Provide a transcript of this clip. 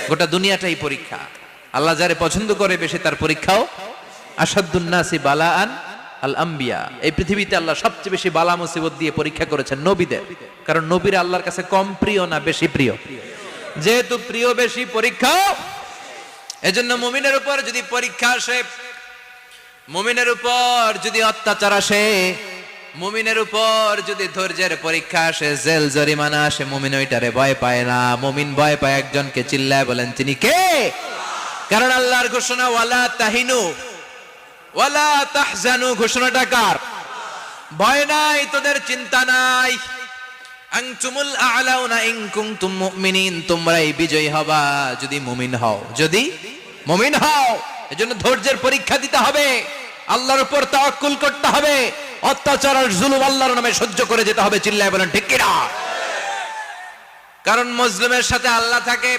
গোটা দুনিয়াটাই পরীক্ষা। আল্লাহ যারে পছন্দ করে বেশি তার পরীক্ষাও। আসাদুন নাসি বালাআন আল আম্বিয়া, এই পৃথিবীতে আল্লাহ সবচেয়ে বেশি বালা মুসিবত দিয়ে পরীক্ষা করেছেন নবীদের। কারণ নবীরা আল্লাহর কাছে কম প্রিয় না বেশি প্রিয়? যেহেতু প্রিয় বেশি, পরীক্ষা। এজন্য মুমিনের উপর যদি পরীক্ষা আসে, মুমিনের উপর যদি অত্যাচার আসে, মুমিনের উপর যদি ধৈর্যের পরীক্ষা আসে, জেল জরিমানা আসে, মুমিন ওইটারে ভয় পায় না। মুমিন ভয় পায় একজনকে, চিল্লায় বলেন তিনি কে? কারণ আল্লাহর ঘোষণা ওয়ালা তাহিনু ওয়ালা তাহজানু, ঘোষণাটা কার? ভয় নাই, তোদের চিন্তা নাই। আনতুমুল আ'লাউনা ইন কুনতুম মুমিনিন, তোমরাই বিজয়ী হবা যদি মুমিন হও, যদি মুমিন হও। এজন্য ধৈর্যের পরীক্ষা দিতে হবে, আল্লাহর উপর তাওয়াক্কুল করতে হবে, অত্যাচার আর জুলুম আল্লাহর নামে সহ্য করে যেতে হবে। চিল্লায় বলেন ঠিক কিনা? কারণ মুসলিমের সাথে আল্লাহ থাকে।